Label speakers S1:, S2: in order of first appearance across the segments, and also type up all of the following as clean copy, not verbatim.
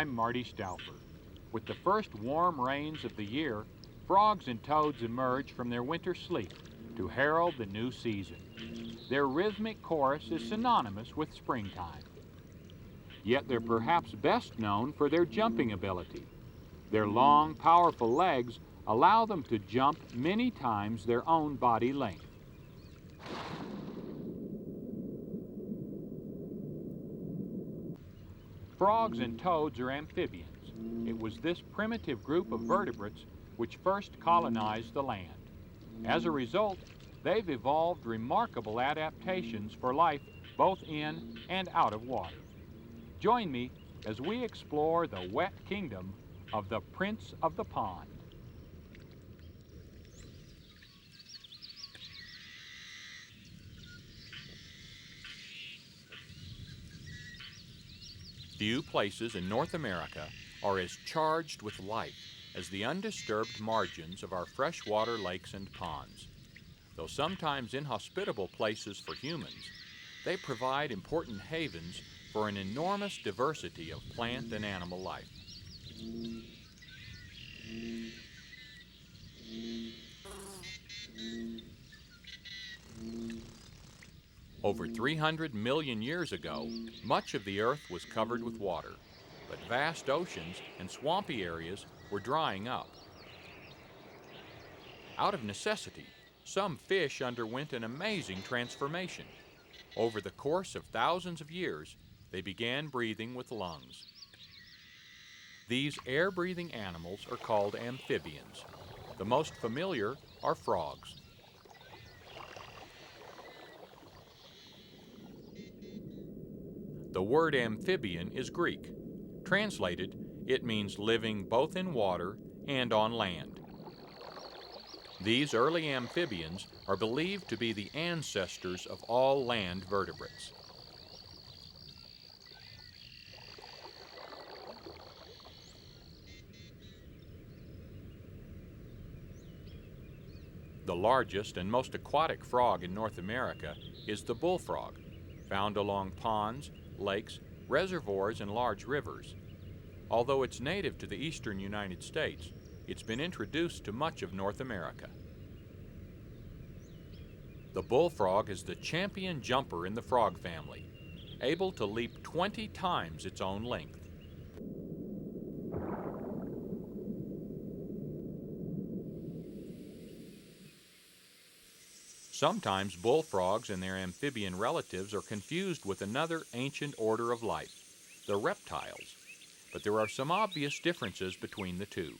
S1: I'm Marty Stouffer. With the first warm rains of the year, frogs and toads emerge from their winter sleep to herald the new season. Their rhythmic chorus is synonymous with springtime. Yet they're perhaps best known for their jumping ability. Their long, powerful legs allow them to jump many times their own body length. Frogs and toads are amphibians. It was this primitive group of vertebrates which first colonized the land. As a result, they've evolved remarkable adaptations for life both in and out of water. Join me as we explore the wet kingdom of the Prince of the Pond. Few places in North America are as charged with life as the undisturbed margins of our freshwater lakes and ponds. Though sometimes inhospitable places for humans, they provide important havens for an enormous diversity of plant and animal life. Over 300 million years ago, much of the Earth was covered with water, but vast oceans and swampy areas were drying up. Out of necessity, some fish underwent an amazing transformation. Over the course of thousands of years, they began breathing with lungs. These air-breathing animals are called amphibians. The most familiar are frogs. The word amphibian is Greek. Translated, it means living both in water and on land. These early amphibians are believed to be the ancestors of all land vertebrates. The largest and most aquatic frog in North America is the bullfrog, found along ponds, lakes, reservoirs, and large rivers. Although it's native to the eastern United States, it's been introduced to much of North America. The bullfrog is the champion jumper in the frog family, able to leap 20 times its own length. Sometimes bullfrogs and their amphibian relatives are confused with another ancient order of life, the reptiles, but there are some obvious differences between the two.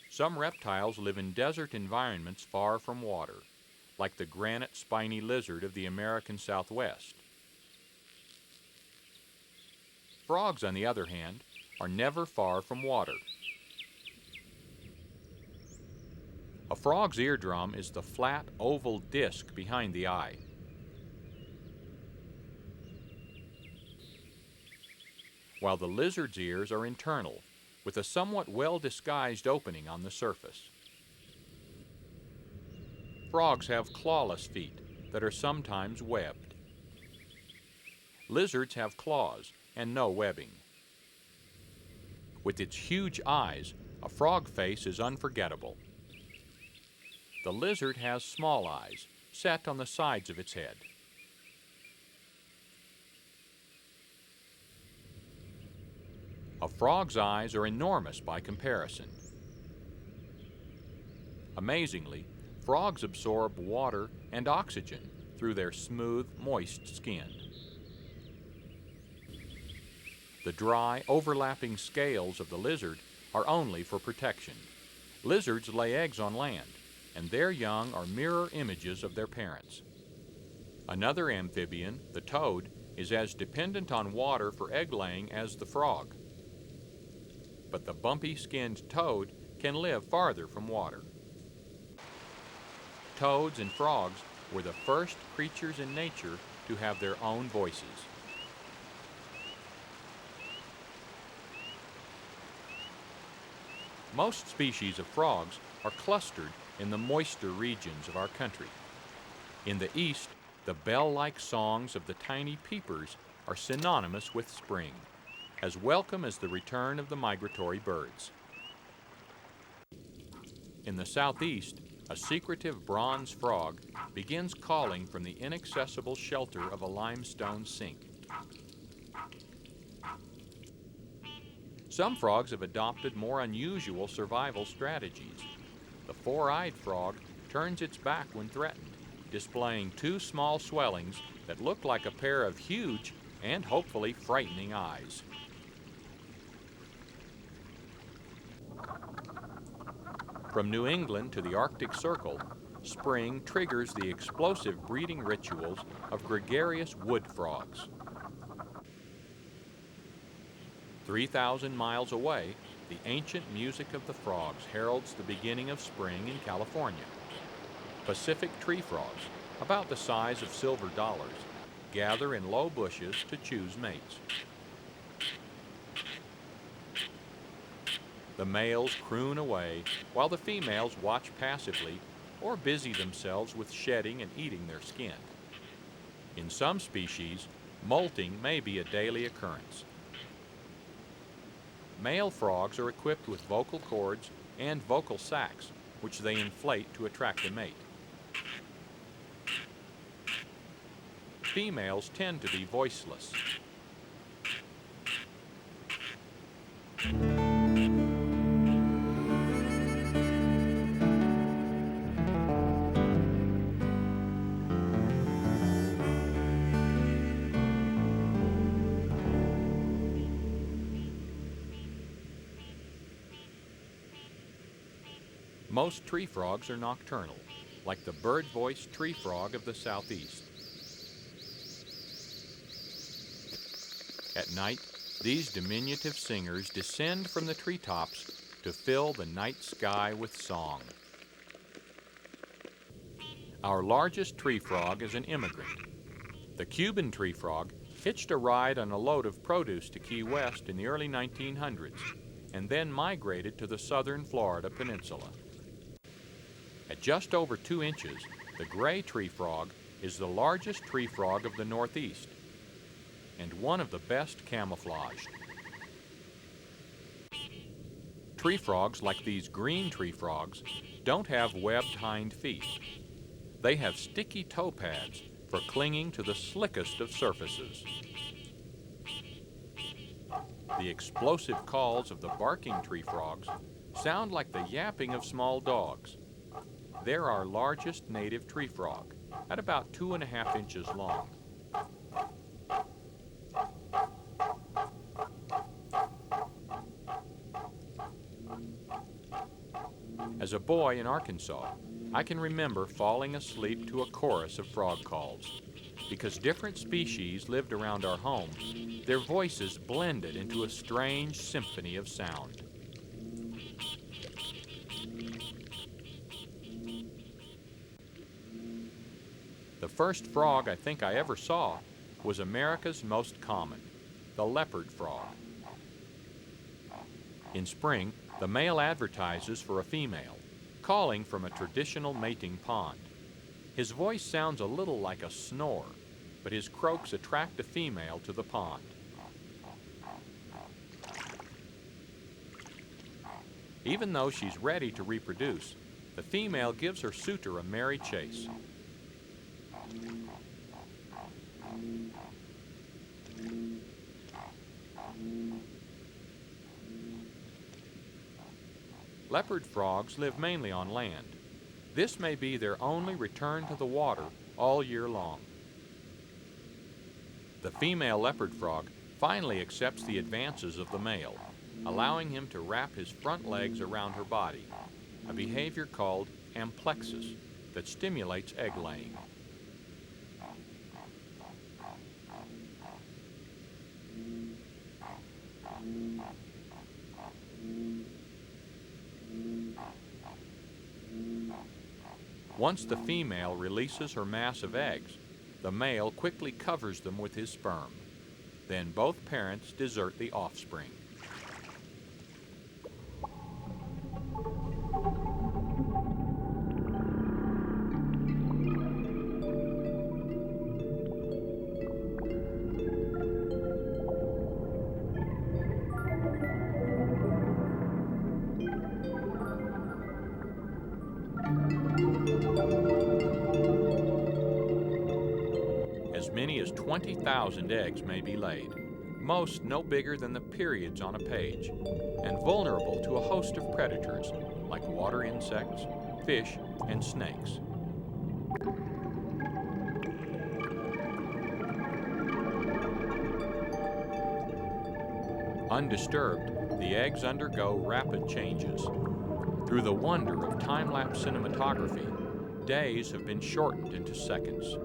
S1: Some reptiles live in desert environments far from water, like the granite spiny lizard of the American Southwest. Frogs, on the other hand, are never far from water. A frog's eardrum is the flat, oval disc behind the eye. While the lizard's ears are internal, with a somewhat well-disguised opening on the surface. Frogs have clawless feet that are sometimes webbed. Lizards have claws and no webbing. With its huge eyes, a frog face is unforgettable. The lizard has small eyes, set on the sides of its head. A frog's eyes are enormous by comparison. Amazingly, frogs absorb water and oxygen through their smooth, moist skin. The dry, overlapping scales of the lizard are only for protection. Lizards lay eggs on land, and their young are mirror images of their parents. Another amphibian, the toad, is as dependent on water for egg-laying as the frog. But the bumpy-skinned toad can live farther from water. Toads and frogs were the first creatures in nature to have their own voices. Most species of frogs are clustered in the moister regions of our country. In the east, the bell-like songs of the tiny peepers are synonymous with spring, as welcome as the return of the migratory birds. In the southeast, a secretive bronze frog begins calling from the inaccessible shelter of a limestone sink. Some frogs have adopted more unusual survival strategies. The four-eyed frog turns its back when threatened, displaying two small swellings that look like a pair of huge and hopefully frightening eyes. From New England to the Arctic Circle, spring triggers the explosive breeding rituals of gregarious wood frogs. 3,000 miles away, the ancient music of the frogs heralds the beginning of spring in California. Pacific tree frogs, about the size of silver dollars, gather in low bushes to choose mates. The males croon away while the females watch passively or busy themselves with shedding and eating their skin. In some species, molting may be a daily occurrence. Male frogs are equipped with vocal cords and vocal sacs, which they inflate to attract a mate. Females tend to be voiceless. Most tree frogs are nocturnal, like the bird-voiced tree frog of the southeast. At night, these diminutive singers descend from the treetops to fill the night sky with song. Our largest tree frog is an immigrant. The Cuban tree frog hitched a ride on a load of produce to Key West in the early 1900s and then migrated to the southern Florida peninsula. At just over 2 inches, the gray tree frog is the largest tree frog of the Northeast and one of the best camouflaged. Tree frogs like these green tree frogs don't have webbed hind feet. They have sticky toe pads for clinging to the slickest of surfaces. The explosive calls of the barking tree frogs sound like the yapping of small dogs. They're our largest native tree frog, at about 2.5 inches long. As a boy in Arkansas, I can remember falling asleep to a chorus of frog calls. Because different species lived around our home, their voices blended into a strange symphony of sound. The first frog I think I ever saw was America's most common, the leopard frog. In spring, the male advertises for a female, calling from a traditional mating pond. His voice sounds a little like a snore, but his croaks attract a female to the pond. Even though she's ready to reproduce, the female gives her suitor a merry chase. Leopard frogs live mainly on land. This may be their only return to the water all year long. The female leopard frog finally accepts the advances of the male, allowing him to wrap his front legs around her body, a behavior called amplexus that stimulates egg laying. Once the female releases her mass of eggs, the male quickly covers them with his sperm. Then both parents desert the offspring. As many as 20,000 eggs may be laid, most no bigger than the periods on a page, and vulnerable to a host of predators like water insects, fish, and snakes. Undisturbed, the eggs undergo rapid changes. Through the wonder of time-lapse cinematography, days have been shortened into seconds.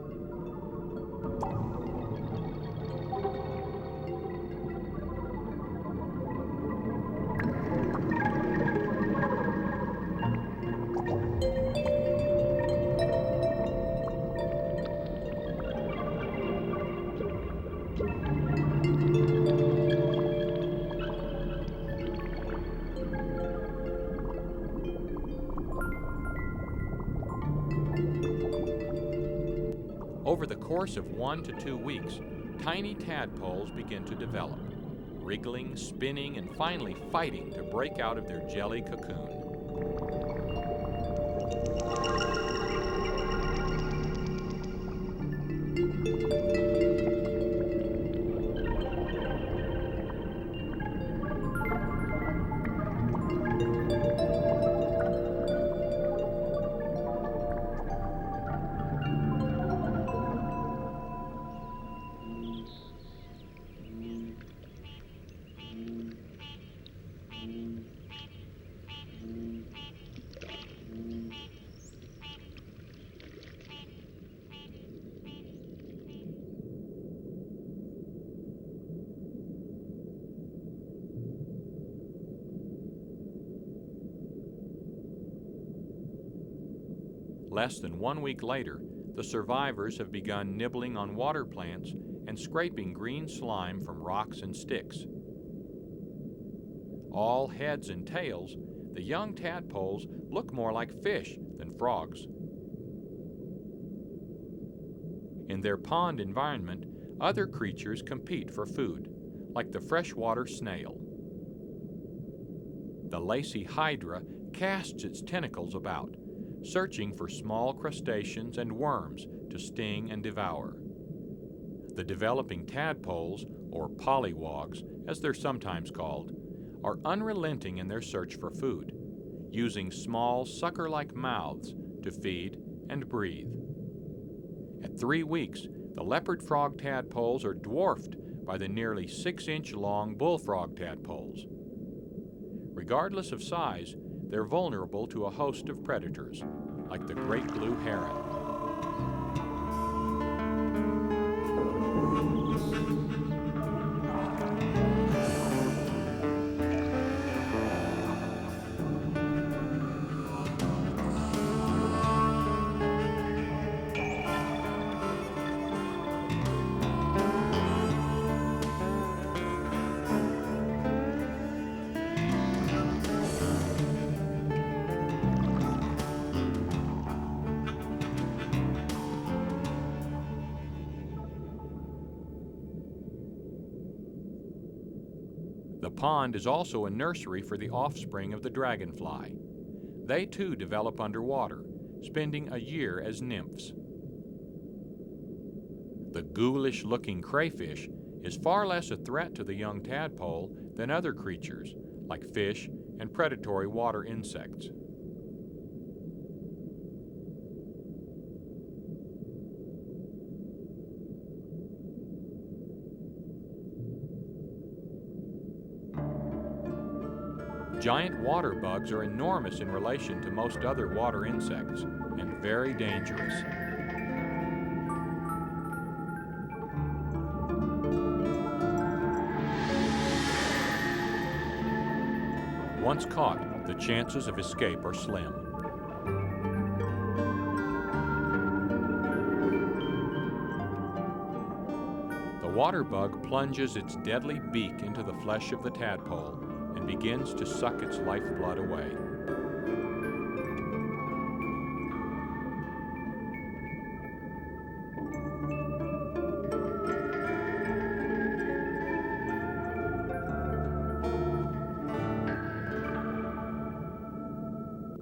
S1: Over the course of 1 to 2 weeks, tiny tadpoles begin to develop, wriggling, spinning, and finally fighting to break out of their jelly cocoon. Less than 1 week later, the survivors have begun nibbling on water plants and scraping green slime from rocks and sticks. All heads and tails, the young tadpoles look more like fish than frogs. In their pond environment, other creatures compete for food, like the freshwater snail. The lacy hydra casts its tentacles about, searching for small crustaceans and worms to sting and devour. The developing tadpoles, or polywogs, as they're sometimes called, are unrelenting in their search for food, using small sucker-like mouths to feed and breathe. At 3 weeks, the leopard frog tadpoles are dwarfed by the nearly 6-inch long bullfrog tadpoles. Regardless of size, they're vulnerable to a host of predators, like the great blue heron. The pond is also a nursery for the offspring of the dragonfly. They too develop underwater, spending a year as nymphs. The ghoulish-looking crayfish is far less a threat to the young tadpole than other creatures, like fish and predatory water insects. Giant water bugs are enormous in relation to most other water insects and very dangerous. Once caught, the chances of escape are slim. The water bug plunges its deadly beak into the flesh of the tadpole and begins to suck its lifeblood away.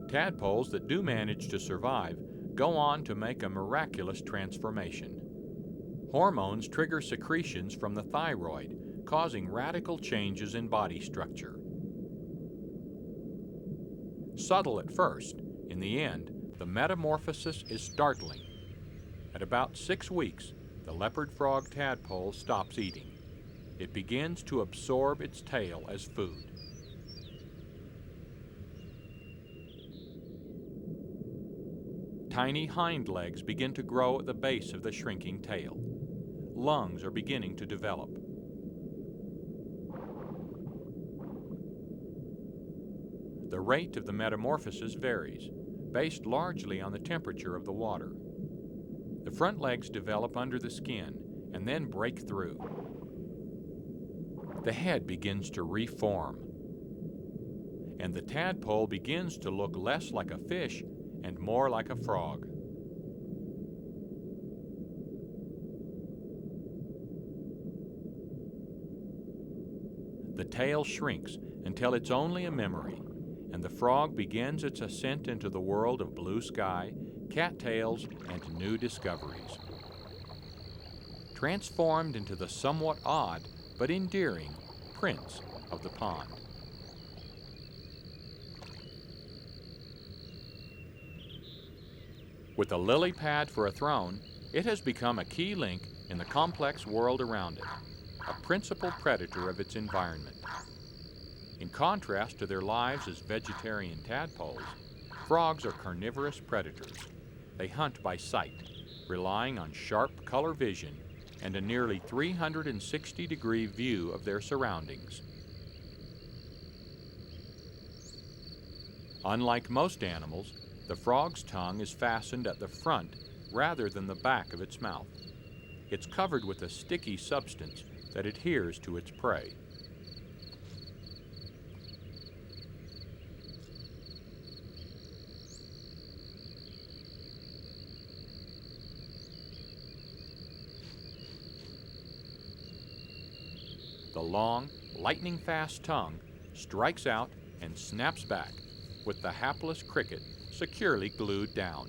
S1: Tadpoles that do manage to survive go on to make a miraculous transformation. Hormones trigger secretions from the thyroid, causing radical changes in body structure. Subtle at first, in the end, the metamorphosis is startling. At about 6 weeks, the leopard frog tadpole stops eating. It begins to absorb its tail as food. Tiny hind legs begin to grow at the base of the shrinking tail. Lungs are beginning to develop. The rate of the metamorphosis varies, based largely on the temperature of the water. The front legs develop under the skin and then break through. The head begins to reform, and the tadpole begins to look less like a fish and more like a frog. The tail shrinks until it's only a memory, and the frog begins its ascent into the world of blue sky, cattails, and new discoveries. Transformed into the somewhat odd but endearing prince of the pond. With a lily pad for a throne, it has become a key link in the complex world around it, a principal predator of its environment. In contrast to their lives as vegetarian tadpoles, frogs are carnivorous predators. They hunt by sight, relying on sharp color vision and a nearly 360-degree view of their surroundings. Unlike most animals, the frog's tongue is fastened at the front rather than the back of its mouth. It's covered with a sticky substance that adheres to its prey. The long, lightning-fast tongue strikes out and snaps back, with the hapless cricket securely glued down.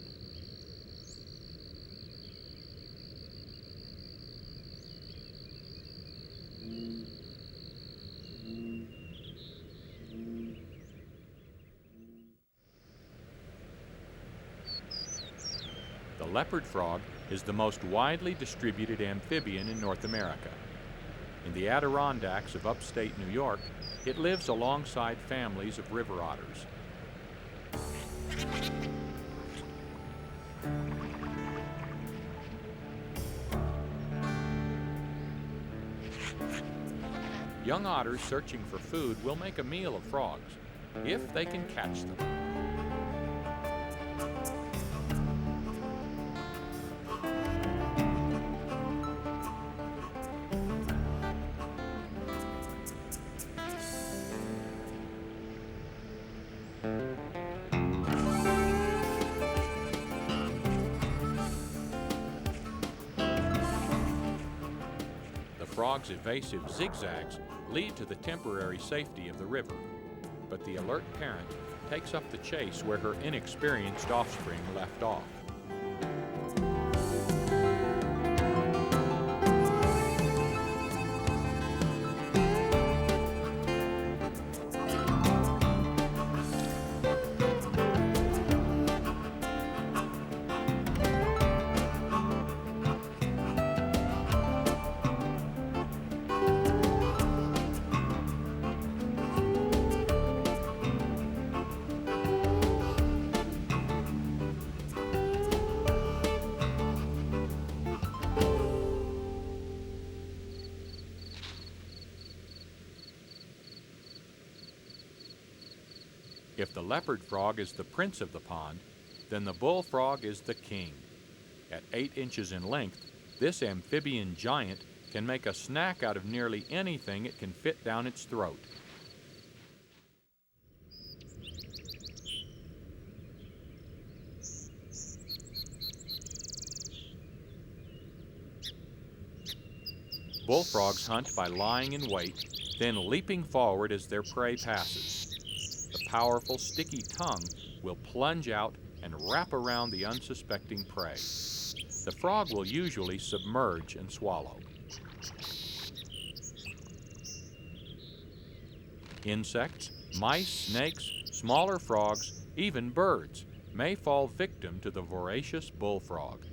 S1: The leopard frog is the most widely distributed amphibian in North America. In the Adirondacks of upstate New York, it lives alongside families of river otters. Young otters searching for food will make a meal of frogs, if they can catch them. The frog's evasive zigzags lead to the temporary safety of the river, but the alert parent takes up the chase where her inexperienced offspring left off. If the leopard frog is the prince of the pond, then the bullfrog is the king. At 8 inches in length, this amphibian giant can make a snack out of nearly anything it can fit down its throat. Bullfrogs hunt by lying in wait, then leaping forward as their prey passes. The powerful, sticky tongue will plunge out and wrap around the unsuspecting prey. The frog will usually submerge and swallow. Insects, mice, snakes, smaller frogs, even birds may fall victim to the voracious bullfrog.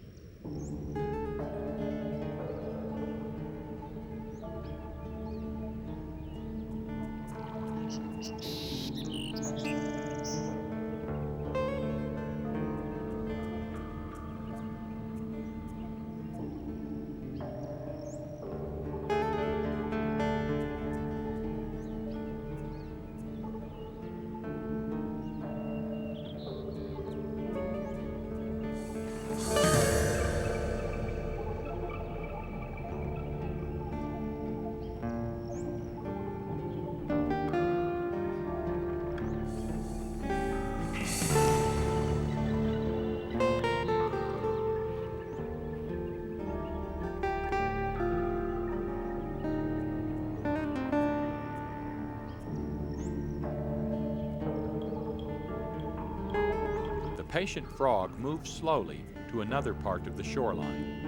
S1: The patient frog moves slowly to another part of the shoreline.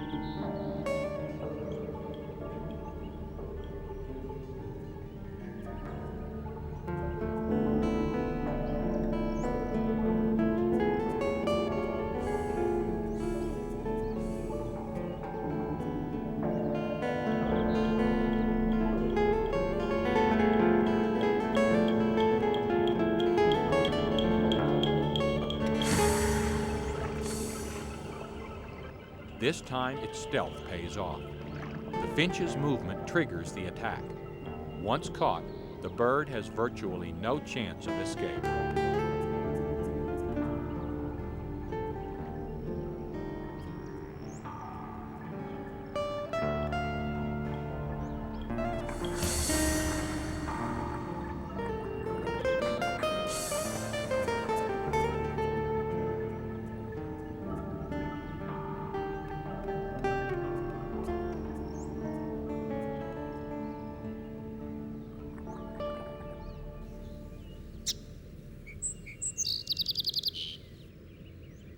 S1: This time, its stealth pays off. The finch's movement triggers the attack. Once caught, the bird has virtually no chance of escape.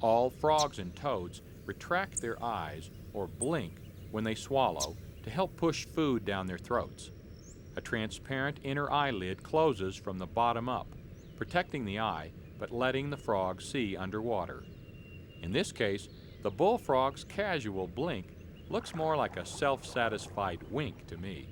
S1: All frogs and toads retract their eyes or blink when they swallow to help push food down their throats. A transparent inner eyelid closes from the bottom up, protecting the eye but letting the frog see underwater. In this case, the bullfrog's casual blink looks more like a self-satisfied wink to me.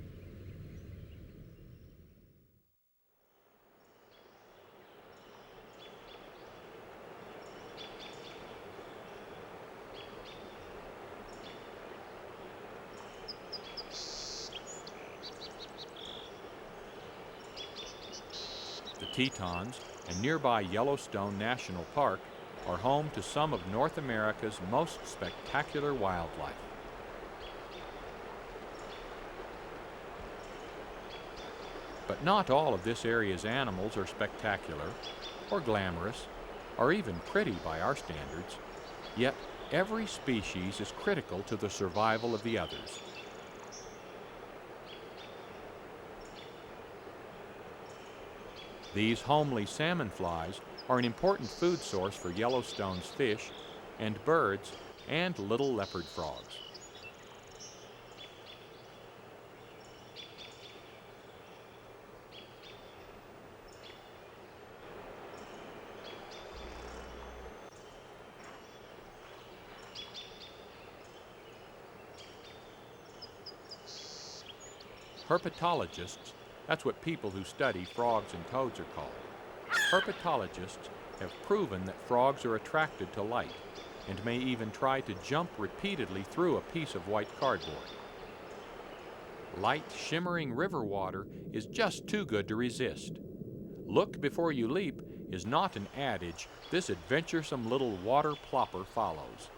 S1: The Tetons and nearby Yellowstone National Park are home to some of North America's most spectacular wildlife. But not all of this area's animals are spectacular, or glamorous, or even pretty by our standards, yet every species is critical to the survival of the others. These homely salmon flies are an important food source for Yellowstone's fish and birds and little leopard frogs. Herpetologists, that's what people who study frogs and toads are called. Herpetologists have proven that frogs are attracted to light and may even try to jump repeatedly through a piece of white cardboard. Light, shimmering river water is just too good to resist. Look before you leap is not an adage, this adventuresome little water plopper follows.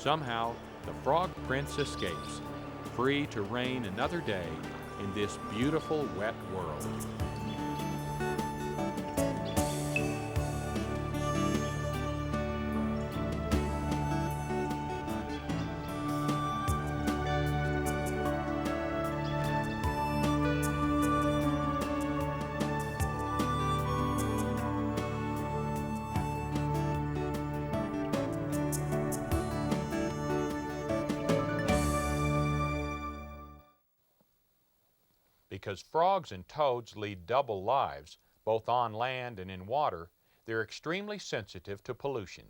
S1: Somehow, the Frog Prince escapes, free to reign another day in this beautiful wet world. Because frogs and toads lead double lives, both on land and in water, they're extremely sensitive to pollution.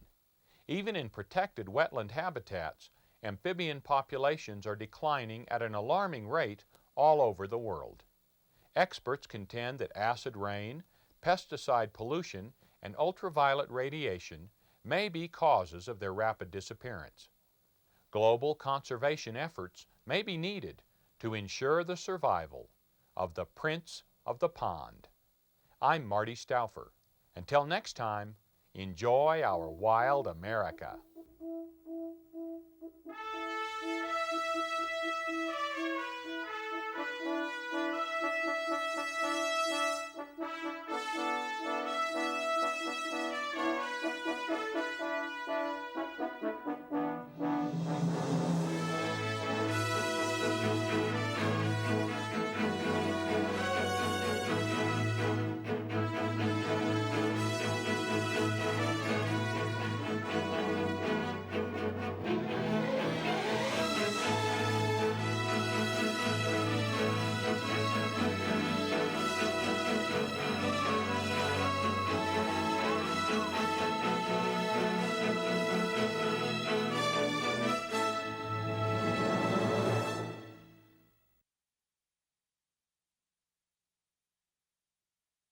S1: Even in protected wetland habitats, amphibian populations are declining at an alarming rate all over the world. Experts contend that acid rain, pesticide pollution, and ultraviolet radiation may be causes of their rapid disappearance. Global conservation efforts may be needed to ensure the survival of the Prince of the Pond. I'm Marty Stouffer. Until next time, enjoy our wild America.